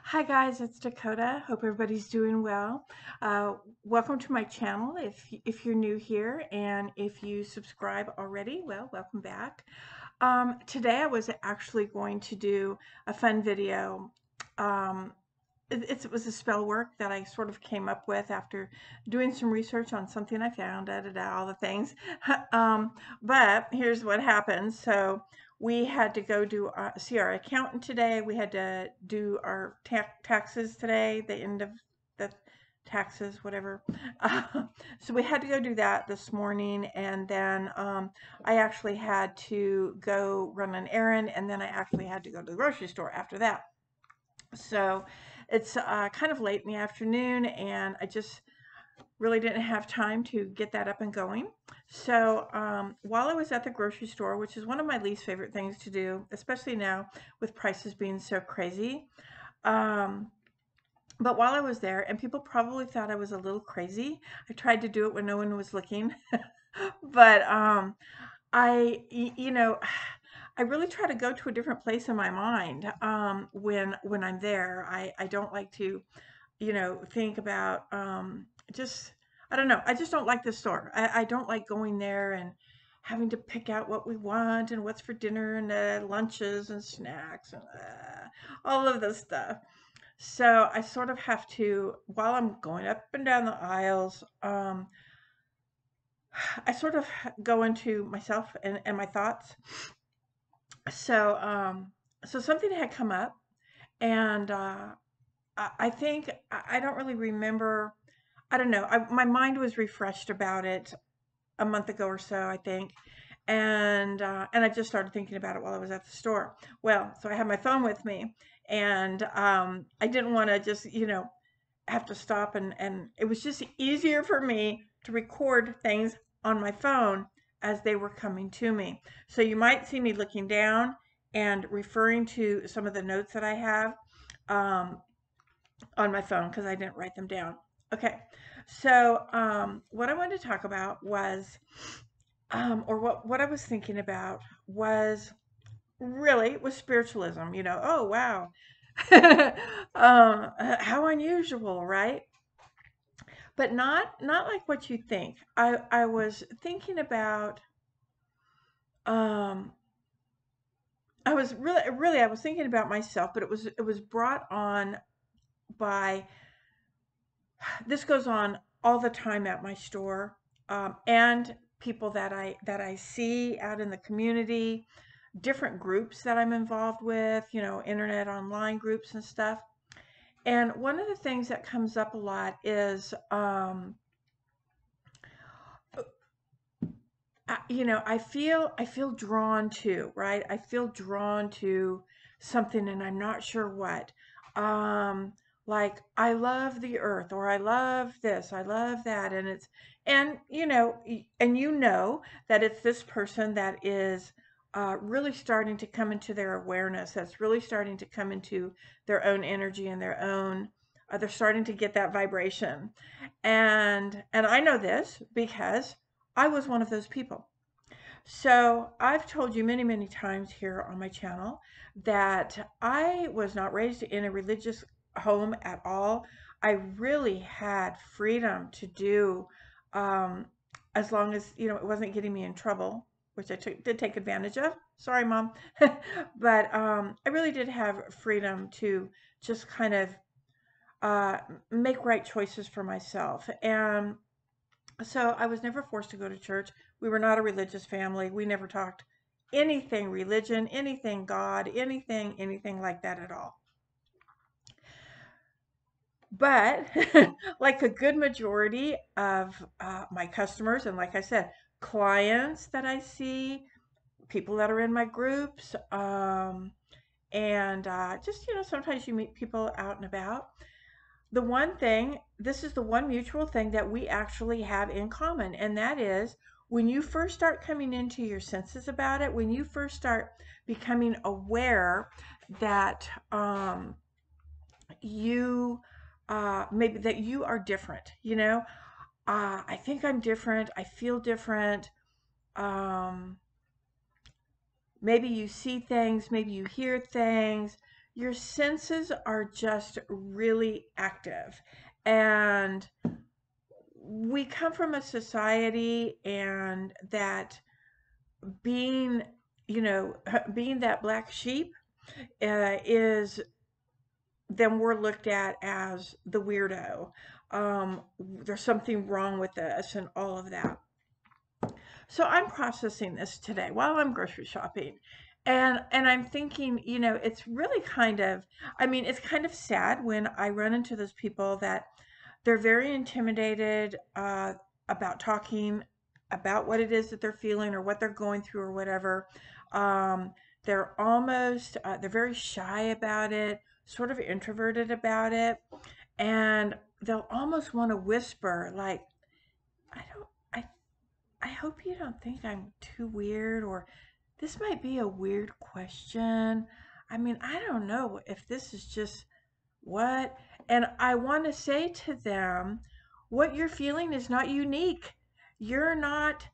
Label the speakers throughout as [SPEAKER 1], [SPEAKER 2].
[SPEAKER 1] Hi guys, it's Dakota. Hope everybody's doing well. Welcome to my channel if you're new here, and if you subscribe already, well, welcome back. Today I was actually going to do a fun video. Um, it was a spell work that I sort of came up with after doing some research on something I found, all the things. um, but here's what happened. So we had to go see our accountant today. We had to do our taxes today, the end of the taxes, whatever. So we had to go do that this morning, and then I actually had to go run an errand, and then I actually had to go to the grocery store after that. So it's kind of late in the afternoon, and I just really didn't have time to get that up and going. So while I was at the grocery store, which is one of my least favorite things to do, especially now with prices being so crazy, um, but while I was there, and people probably thought I was a little crazy, I tried to do it when no one was looking. But you know, I really try to go to a different place in my mind when I'm there. I don't like to, think about just I don't know. I just don't like the store. I don't like going there and having to pick out what we want and what's for dinner and lunches and snacks and all of this stuff. So I sort of have to, while I'm going up and down the aisles, I sort of go into myself and my thoughts. So, so something had come up, and I think I don't really remember. I don't know. My mind was refreshed about it a month ago or so, I think, and I just started thinking about it while I was at the store. Well, so I had my phone with me, and I didn't want to just have to stop, and it was just easier for me to record things on my phone as they were coming to me. So you might see me looking down and referring to some of the notes that I have um, on my phone because I didn't write them down. Okay, so what I wanted to talk about was, or what I was thinking about was spiritualism. Oh wow, how unusual, right? But not like what you think. I was thinking about um I was really I was thinking about myself, but it was brought on by this goes on all the time at my store, and people that I see out in the community, different groups that I'm involved with, internet online groups and stuff. And one of the things that comes up a lot is I feel drawn to, right? I feel drawn to something and I'm not sure what. Um, like I love the earth, or I love this, I love that, and that it's this person that is really starting to come into their awareness, that's really starting to come into their own energy and their own they're starting to get that vibration. And I know this because I was one of those people. So I've told you many, many times here on my channel that I was not raised in a religious home at all. I really had freedom to do, um, as long as, it wasn't getting me in trouble, which did take advantage of. Sorry, Mom. But I really did have freedom to just kind of uh, make right choices for myself. And so I was never forced to go to church. We were not a religious family. We never talked anything religion, anything God, anything like that at all. But like a good majority of my customers, and like I said, clients that I see, people that are in my groups, and just, sometimes you meet people out and about. This is the one mutual thing that we actually have in common, and that is when you first start coming into your senses about it, when you first start becoming aware that you maybe that you are different, I think I'm different, I feel different. Um, Maybe you see things, maybe you hear things, your senses are just really active. And we come from a society and that being, being that black sheep is then we're looked at as the weirdo. There's something wrong with us and all of that. So I'm processing this today while I'm grocery shopping. And I'm thinking, it's really it's kind of sad when I run into those people that they're very intimidated about talking about what it is that they're feeling or what they're going through or whatever. Um, they're very shy about it, sort of introverted about it, and they'll almost want to whisper, like, I don't, I hope you don't think I'm too weird, or this might be a weird question. I don't know if this is just what. And I want to say to them, what you're feeling is not unique. You're not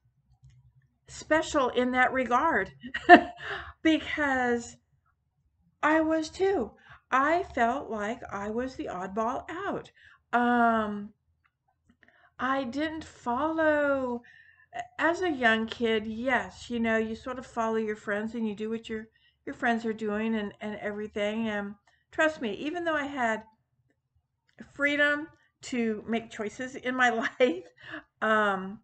[SPEAKER 1] special in that regard because I was too. I felt like I was the oddball out. Um, I didn't follow as a young kid, yes, you sort of follow your friends and you do what your friends are doing and everything. And trust me, even though I had freedom to make choices in my life, um,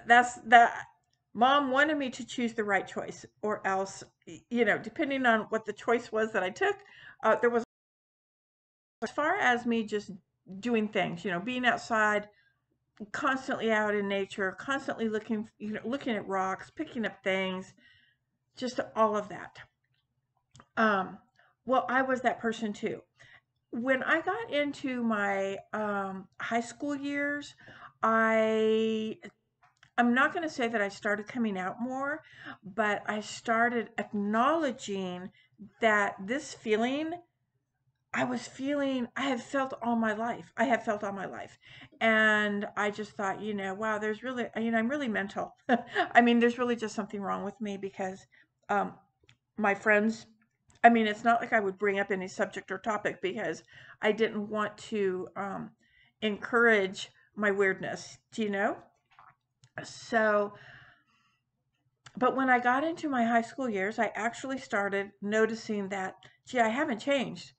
[SPEAKER 1] that's that. Mom wanted me to choose the right choice, or else, depending on what the choice was that I took, there was as far as me just doing things, being outside, constantly out in nature, constantly looking at rocks, picking up things, just all of that. Um, well, I was that person too. When I got into my high school years, I I'm not going to say that I started coming out more, but I started acknowledging that this feeling I have felt all my life. I have felt all my life. And I just thought, wow, there's really, I'm really mental. There's really just something wrong with me because um, my friends, it's not like I would bring up any subject or topic because I didn't want to encourage my weirdness, do you know? So, but when I got into my high school years, I actually started noticing that, gee, I haven't changed.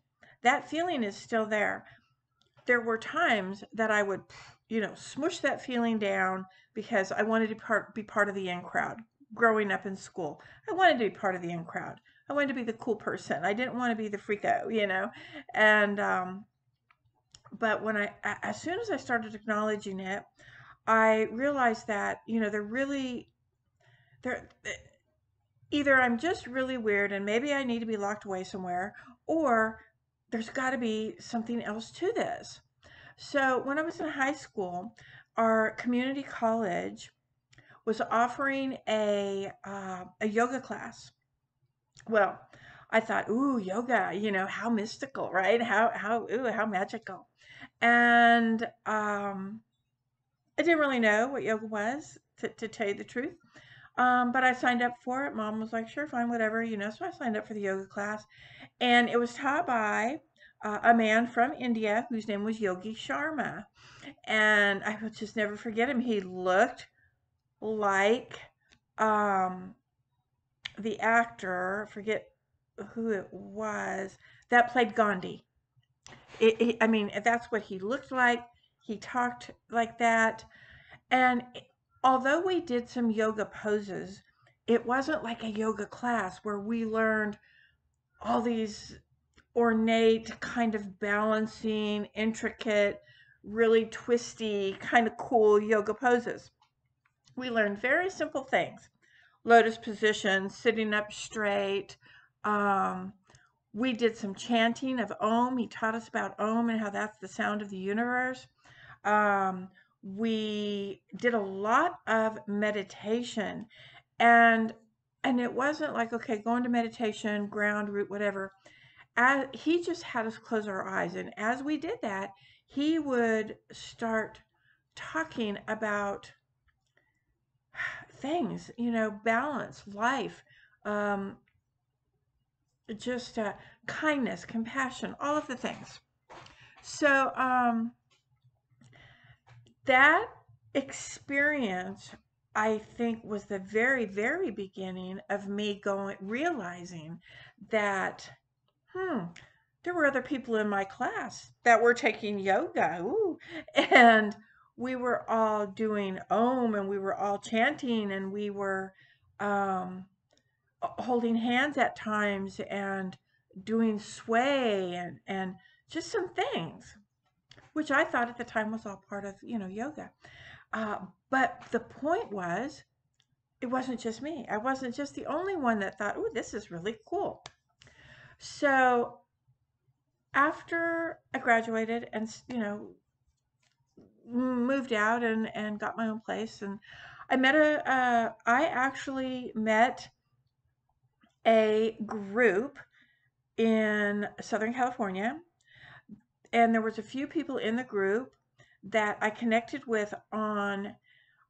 [SPEAKER 1] That feeling is still there. There were times that I would, smush that feeling down because I wanted to be part of the in crowd. Growing up in school, I wanted to be part of the in crowd. I wanted to be the cool person. I didn't want to be the freako. And but as soon as I started acknowledging it, I realized that they're really they're either I'm just really weird and maybe I need to be locked away somewhere, or there's got to be something else to this. So when I was in high school, our community college was offering a yoga class. Well, I thought, ooh, yoga, how mystical, right? How magical. And I didn't really know what yoga was, to tell you the truth. But I signed up for it. Mom was like, sure, fine, whatever, So I signed up for the yoga class, and it was taught by a man from India whose name was Yogi Sharma. And I will just never forget him. He looked like um, the actor, forget who it was, that played Gandhi. That's what he looked like. He talked like that. And although we did some yoga poses, it wasn't like a yoga class where we learned all these ornate, kind of balancing, intricate, really twisty, kind of cool yoga poses. We learned very simple things: lotus position, sitting up straight. Um, we did some chanting of Om. He taught us about Om and how that's the sound of the universe. Um, we did a lot of meditation, and it wasn't like, okay, go into meditation, ground, root, whatever. He just had us close our eyes, and as we did that, he would start talking about things, balance, life, um, just kindness, compassion, all of the things. So that experience, I think, was the very, very beginning of me realizing that, there were other people in my class that were taking yoga. Ooh, and we were all doing Om, and we were all chanting, and we were um, holding hands at times and doing sway and just some things, which I thought at the time was all part of, yoga. Uh, but the point was, it wasn't just me. I wasn't just the only one that thought, oh, this is really cool. So after I graduated and, moved out and got my own place, and I actually met a group in Southern California, and there was a few people in the group that I connected with on,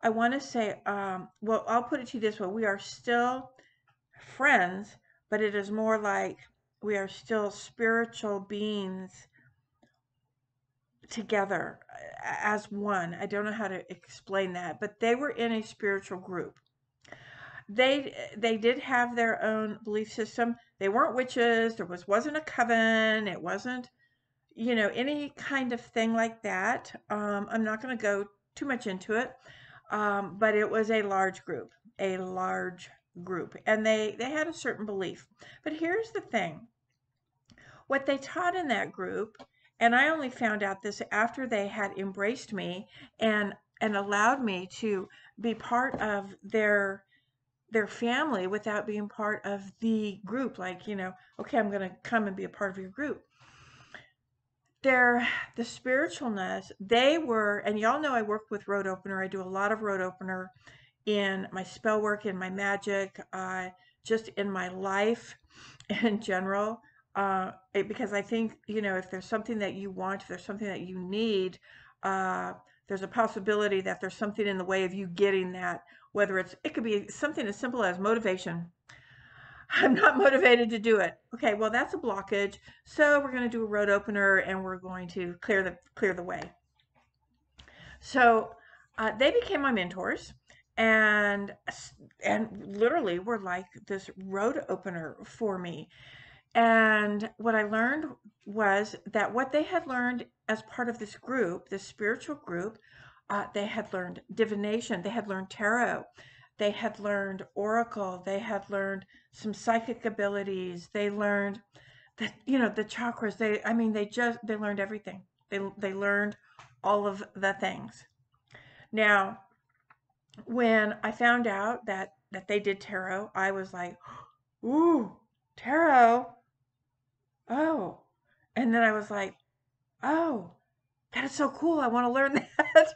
[SPEAKER 1] I want to say, well, I'll put it to you this way. We are still friends, but it is more like we are still spiritual beings together as one. I don't know how to explain that, but they were in a spiritual group. They did have their own belief system. They weren't witches. There wasn't a coven. It wasn't, any kind of thing like that. I'm not going to go too much into it, but it was a large group, and they had a certain belief. But here's the thing: what they taught in that group, and I only found out this after they had embraced me and allowed me to be part of their family without being part of the group, like, okay, I'm going to come and be a part of your group. The spiritualness, they were, and y'all know I work with road opener. I do a lot of road opener in my spell work, in my magic, just in my life in general. Because I think, if there's something that you want, if there's something that you need, there's a possibility that there's something in the way of you getting that, whether it could be something as simple as motivation. I'm not motivated to do it. Okay, well, that's a blockage. So we're going to do a road opener, and we're going to clear the way. So they became my mentors, and literally were like this road opener for me. And what I learned was that what they had learned as part of this group, this spiritual group, they had learned divination, they had learned tarot, they had learned oracle, they had learned some psychic abilities, they learned that, the chakras. They learned everything. They learned all of the things. Now, when I found out that they did tarot, I was like, ooh, tarot. Oh. And then I was like, oh, that is so cool. I want to learn that.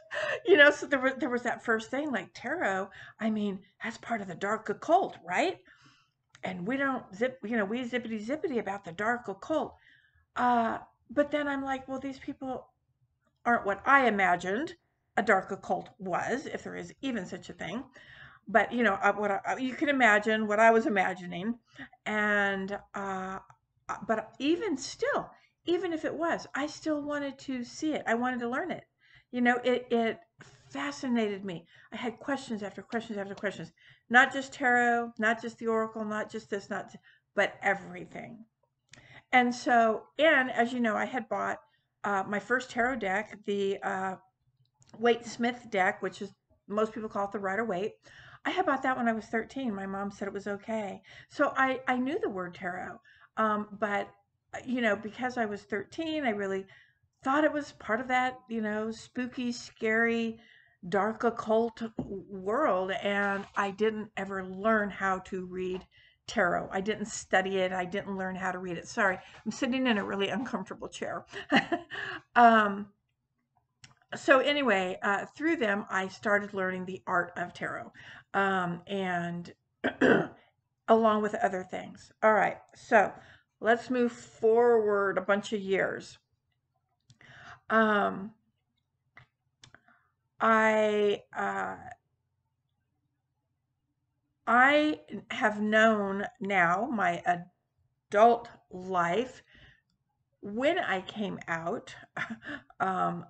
[SPEAKER 1] So there was that first thing, like tarot. That's part of the dark occult, right? And we don't we zippity zippity about the dark occult. But then I'm like, well, these people aren't what I imagined a dark occult was, if there is even such a thing. But you can imagine what I was imagining, and but even still, even if it was, I still wanted to see it. I wanted to learn it. It fascinated me. I had questions after questions after questions. Not just tarot, not just the oracle, not just this, but everything. And so, and as you know, I had bought my first tarot deck, the Waite Smith deck, which is, most people call it the Rider-Waite. I had bought that when I was 13. My mom said it was okay. So I knew the word tarot. But, because I was 13, I really thought it was part of that, spooky, scary, dark occult world. And I didn't ever learn how to read tarot. I didn't study it. I didn't learn how to read it. Sorry, I'm sitting in a really uncomfortable chair. So anyway, through them, I started learning the art of tarot, and along with other things. All right, so let's move forward a bunch of years. Um, I I have known now adult life, when I came out, um,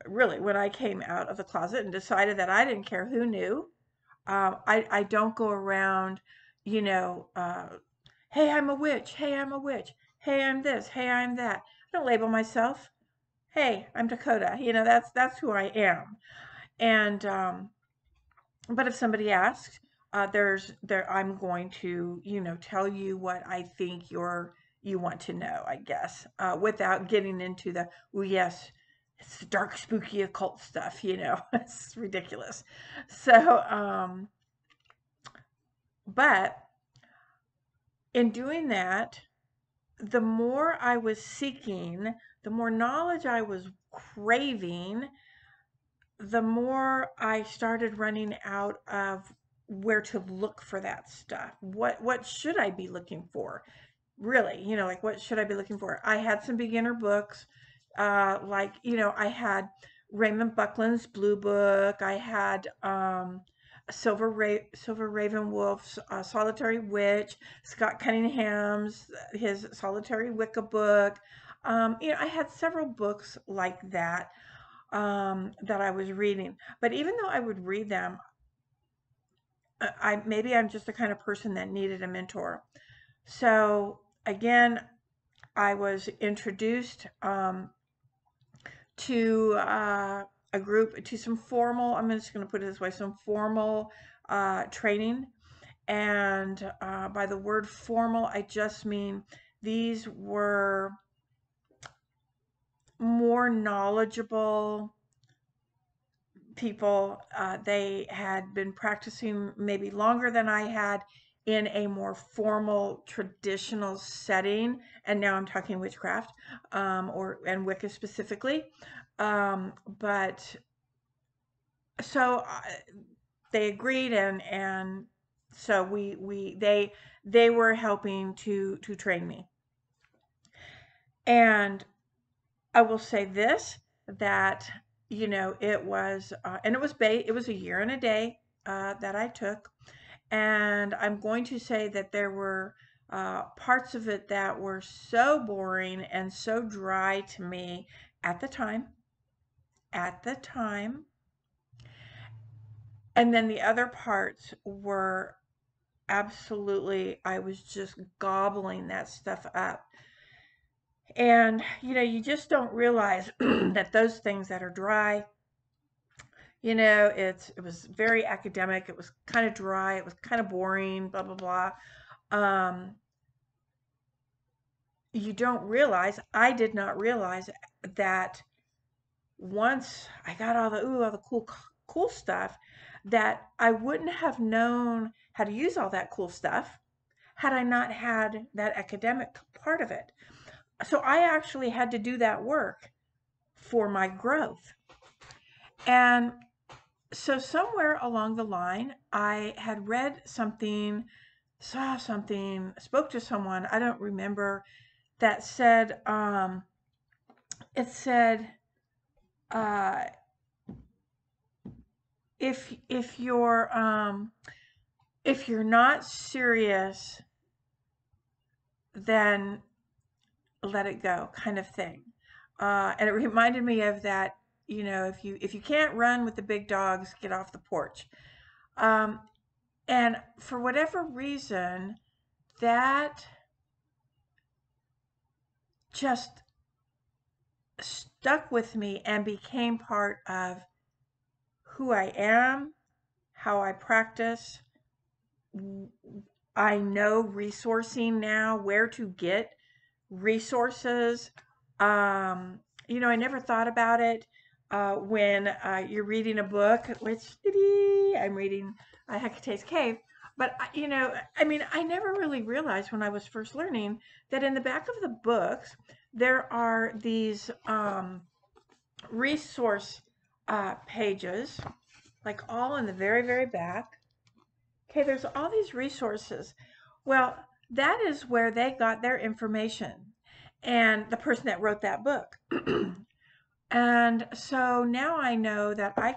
[SPEAKER 1] really, when I came out of the closet and decided that I didn't care who knew, I don't go around, you know, hey, I'm a witch. Hey, I'm a witch. Hey, I'm this. Hey, I'm that. I don't label myself. Hey, I'm Dakota. That's who I am. And but if somebody asks, I'm going to, tell you what I think you want to know, I guess, without getting into the, oh yes, it's dark, spooky, occult stuff. It's ridiculous. So, but in doing that, the more I was seeking, the more knowledge I was craving, the more I started running out of where to look for that stuff. What should I be looking for? Really, like what should I be looking for? I had some beginner books, like, I had Raymond Buckland's Blue Book. I had Silver Raven Wolf's Solitary Witch, Scott Cunningham's his Solitary Wicca book. I had several books like that, that I was reading. But even though I would read them, maybe I'm just the kind of person that needed a mentor. So again, I was introduced to a group, to some formal, I'm just going to put it this way, some formal training. And by the word formal, I just mean these were more knowledgeable people. They had been practicing maybe longer than I had in a more formal traditional setting, and now I'm talking witchcraft, and Wicca specifically. But so they agreed, and so they were helping to train me. And I will say this, that it was and it was a year and a day that I took, and I'm going to say that there were parts of it that were so boring and so dry to me at the time. At the time. And then the other parts were absolutely, I was just gobbling that stuff up. And, you just don't realize that those things that are dry, it was very academic. It was kind of dry. It was kind of boring, blah, blah, blah. Um, you don't realize, I did not realize that once I got all the cool stuff, that I wouldn't have known how to use all that cool stuff had I not had that academic part of it. So I actually had to do that work for my growth. And so somewhere along the line, I had read something, saw something, spoke to someone, I don't remember, that said, it said, uh, if you're not serious, then let it go, kind of thing. And it reminded me of that, if you can't run with the big dogs, get off the porch. Um, and for whatever reason, that just stuck with me and became part of who I am, how I practice. I know resourcing now, where to get resources. I never thought about it when you're reading a book, which I'm reading Hecate's Cave. But, I never really realized when I was first learning that in the back of the books, there are these resource pages, like all in the very, very back. Okay, there's all these resources. Well, that is where they got their information, and the person that wrote that book. And so now I know that I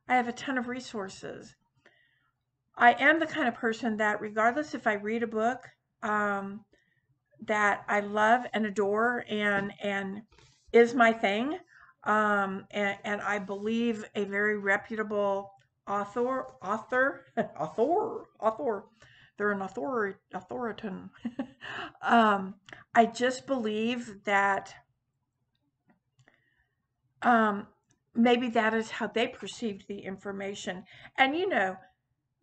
[SPEAKER 1] have a ton of resources. I am the kind of person that, regardless if I read a book, that I love and adore and is my thing. And I believe a very reputable author. They're an authoritan. I just believe that um, maybe that is how they perceived the information. And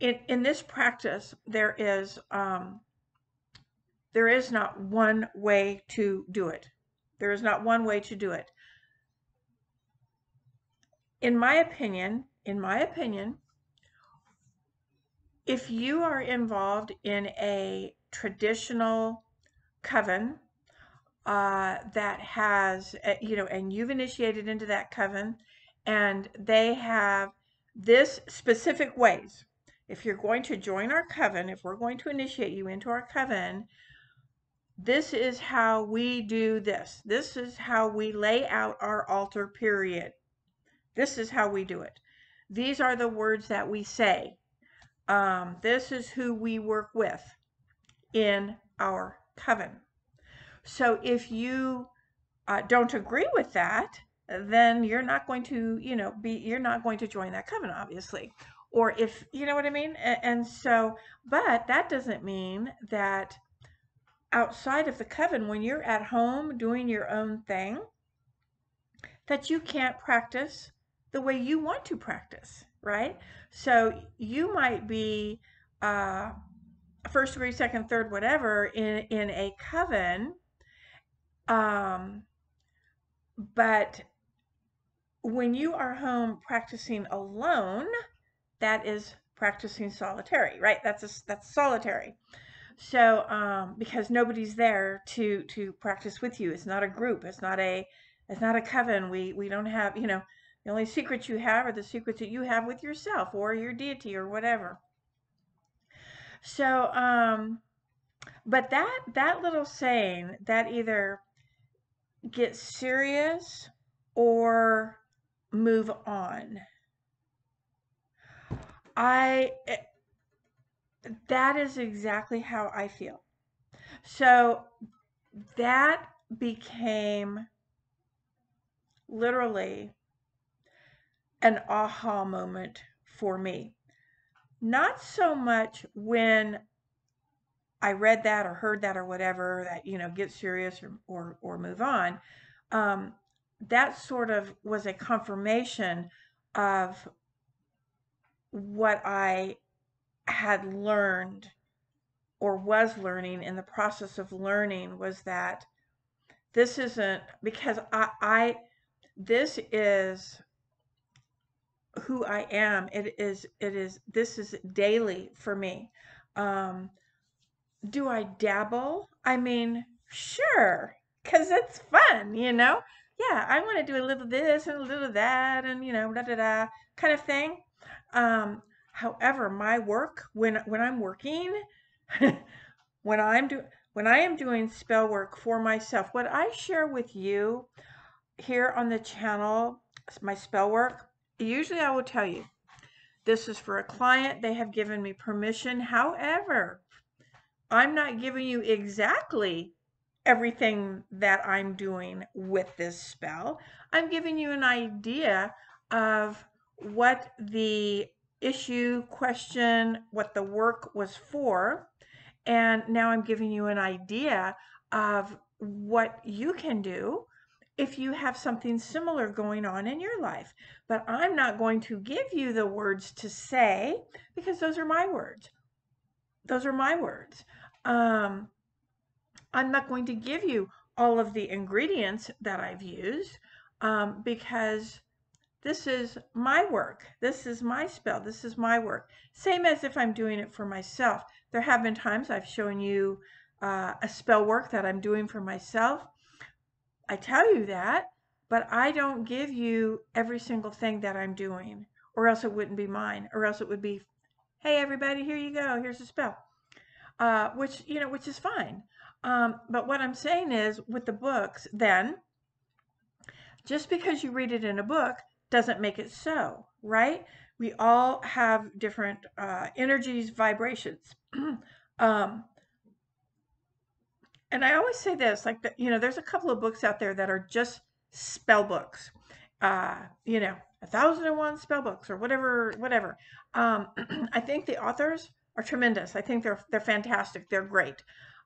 [SPEAKER 1] in this practice, there is not one way to do it. There is not one way to do it. In my opinion, if you are involved in a traditional coven that has, and you've initiated into that coven, and they have this specific ways. If you're going to join our coven, if we're going to initiate you into our coven, this is how we do this. This is how we lay out our altar, period. This is how we do it. These are the words that we say. This is who we work with in our coven. So if you don't agree with that, then you're not going to, you're not going to join that coven, obviously. Or if, you know what I mean? And so, but that doesn't mean that outside of the coven, when you're at home doing your own thing, that you can't practice the way you want to practice, right? So you might be first degree, second, third, whatever in a coven, but when you are home practicing alone, that is practicing solitary, right? That's solitary. So because nobody's there to practice with you. It's not a group. It's not a coven. We don't have, the only secrets you have are the secrets that you have with yourself or your deity or whatever. So but that little saying, that either get serious or move on. That is exactly how I feel. So that became literally an aha moment for me. Not so much when I read that or heard that or whatever, that, get serious or move on. That sort of was a confirmation of what I had learned or was learning in the process of learning, was that this isn't, because this is who I am. This is daily for me. Do I dabble? I mean, sure, because it's fun, Yeah, I want to do a little this and a little that and, da da da kind of thing. However, my work, when I'm working, when I am doing spell work for myself, what I share with you here on the channel, my spell work, usually I will tell you, this is for a client. They have given me permission. However, I'm not giving you exactly everything that I'm doing with this spell. I'm giving you an idea of what the issue, question, what the work was for. And now I'm giving you an idea of what you can do if you have something similar going on in your life. But I'm not going to give you the words to say, because those are my words. Those are my words. I'm not going to give you all of the ingredients that I've used, because this is my work. This is my spell. This is my work. Same as if I'm doing it for myself. There have been times I've shown you a spell work that I'm doing for myself. I tell you that, but I don't give you every single thing that I'm doing, or else it wouldn't be mine, or else it would be, hey, everybody, here you go. Here's a spell. Which is fine. But what I'm saying is, with the books, then, just because you read it in a book doesn't make it so, right? We all have different energies, vibrations. and I always say this, like, there's a couple of books out there that are just spell books. 1,001 spell books or whatever, whatever. I think the authors are tremendous. I think they're fantastic. They're great.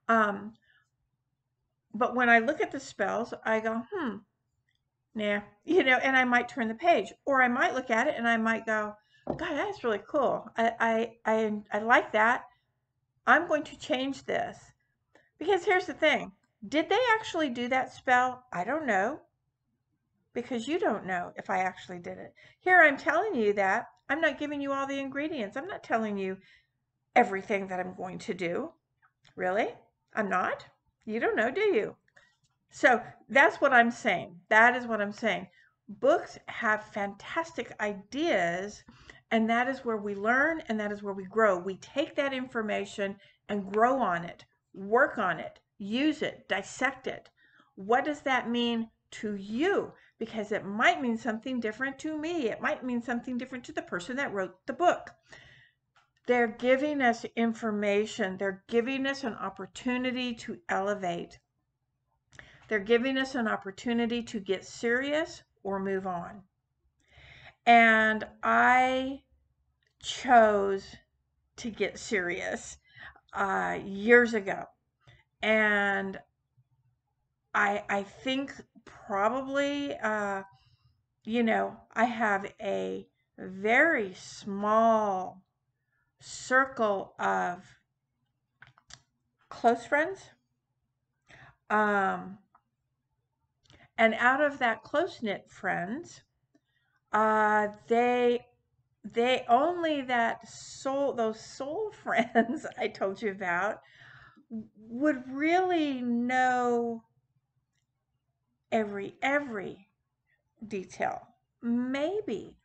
[SPEAKER 1] Um, but when I look at the spells, I go, nah, and I might turn the page, or I might look at it and I might go, God, that's really cool. I like that. I'm going to change this. Because here's the thing. Did they actually do that spell? I don't know. Because you don't know if I actually did it. Here I'm telling you that. I'm not giving you all the ingredients. I'm not telling you everything that I'm going to do. Really? I'm not? You don't know, do you? So that's what I'm saying. That is what I'm saying. Books have fantastic ideas, and that is where we learn and that is where we grow. We take that information and grow on it, work on it, use it, dissect it. What does that mean to you? Because it might mean something different to me. It might mean something different to the person that wrote the book. They're giving us information. They're giving us an opportunity to elevate. They're giving us an opportunity to get serious or move on. And I chose to get serious years ago. And I think probably, I have a very small circle of close friends. And out of that close-knit friends, they only those soul friends I told you about would really know every detail. Maybe.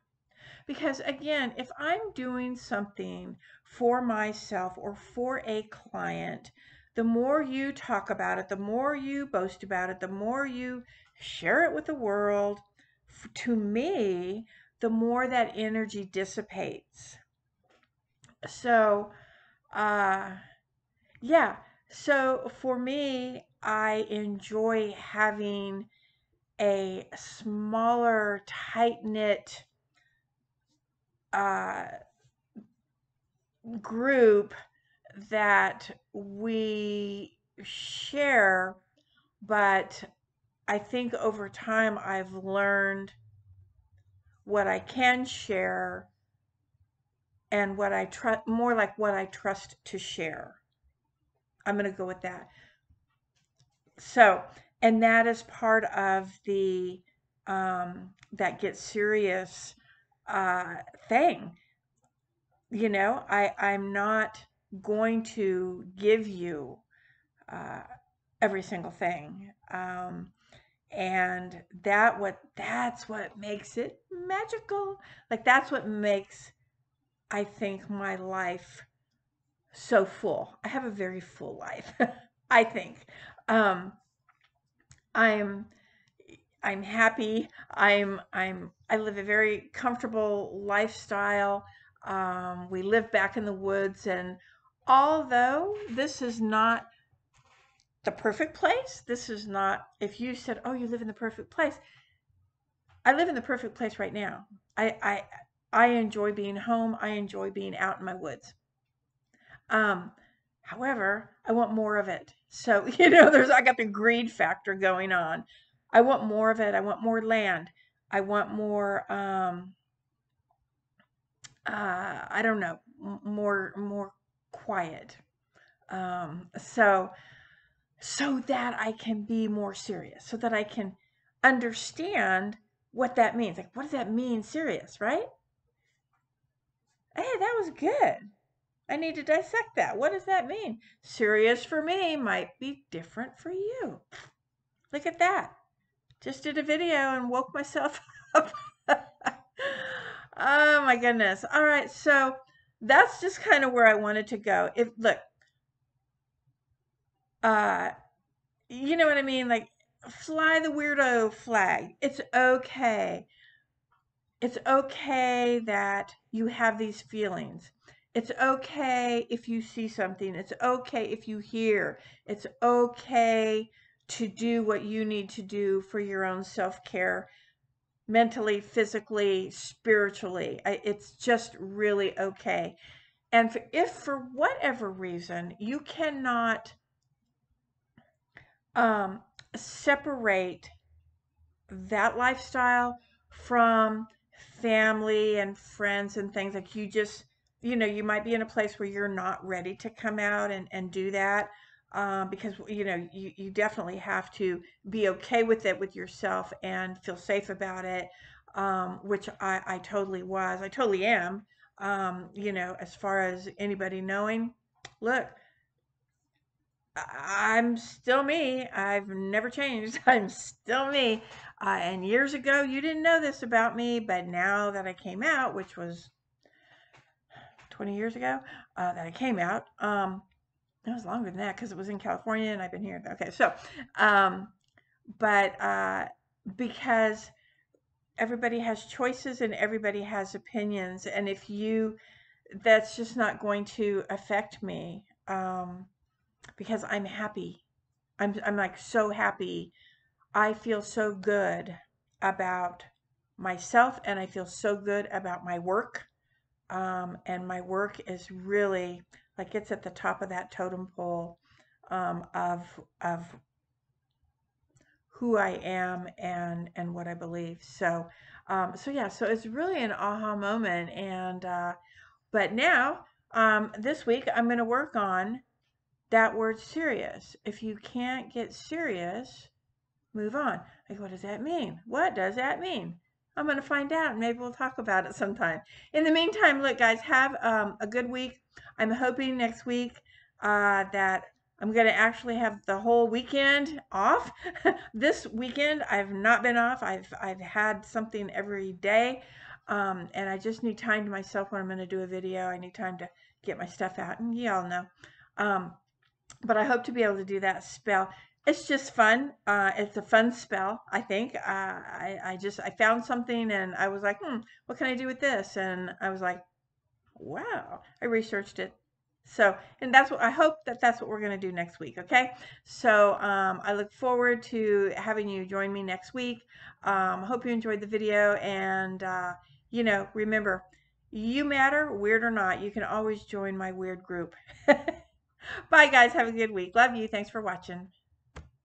[SPEAKER 1] Because again, if I'm doing something for myself or for a client, the more you talk about it, the more you boast about it, the more you share it with the world, to me, the more that energy dissipates. So, yeah. So for me, I enjoy having a smaller, tight-knit group that we share, but I think over time I've learned what I can share and what I trust, more like what I trust to share. I'm going to go with that. So, and that is part of the that Get Serious thing. I'm not going to give you every single thing. And that's what makes it magical. Like that's what makes, I think, my life so full. I have a very full life, I think. Um, I'm I'm happy. I live a very comfortable lifestyle. We live back in the woods, and although this is not the perfect place, this is not, if you said, oh, you live in the perfect place, I live in the perfect place right now. I enjoy being home. I enjoy being out in my woods. Um, However, I want more of it. So, I got the greed factor going on. I want more of it. I want more land. I want more, I don't know, more quiet. So that I can be more serious, so that I can understand what that means. Like, what does that mean, serious, right? Hey, that was good. I need to dissect that. What does that mean? Serious for me might be different for you. Look at that. Just did a video and woke myself up. Oh my goodness. All right, so that's just kind of where I wanted to go. Look, uh, you know what I mean? Like, fly the weirdo flag. It's okay. It's okay that you have these feelings. It's okay if you see something. It's okay if you hear. It's okay to do what you need to do for your own self-care, mentally, physically, spiritually. It's just really okay. And if for whatever reason you cannot um, separate that lifestyle from family and friends and things, like you just, you might be in a place where you're not ready to come out and do that, because you definitely have to be okay with it with yourself and feel safe about it, which I totally was. I totally am. As far as anybody knowing, look, I'm still me. I've never changed. I'm still me. And years ago, you didn't know this about me, but now that I came out, which was 20 years ago, that I came out, it was longer than that because it was in California and I've been here. Okay, so, um, but because everybody has choices and everybody has opinions, and that's just not going to affect me, because I'm happy. I'm like so happy. I feel so good about myself and I feel so good about my work. And my work is really like it's at the top of that totem pole, of who I am and what I believe. So yeah, so it's really an aha moment. And but now, this week I'm going to work on that word serious. If you can't get serious, move on. Like, what does that mean? What does that mean? I'm going to find out, and maybe we'll talk about it sometime. In the meantime, look, guys, have a good week. I'm hoping next week that I'm going to actually have the whole weekend off. This weekend, I've not been off. I've had something every day, and I just need time to myself when I'm going to do a video. I need time to get my stuff out, and y'all know. Um, but I hope to be able to do that spell. It's just fun. It's a fun spell, I think. I found something and I was like, what can I do with this? And I was like, wow. I researched it. So, and that's what I hope that's what we're going to do next week. Okay. So, I look forward to having you join me next week. Hope you enjoyed the video, and, remember, you matter, weird or not. You can always join my weird group. Bye, guys. Have a good week. Love you. Thanks for watching.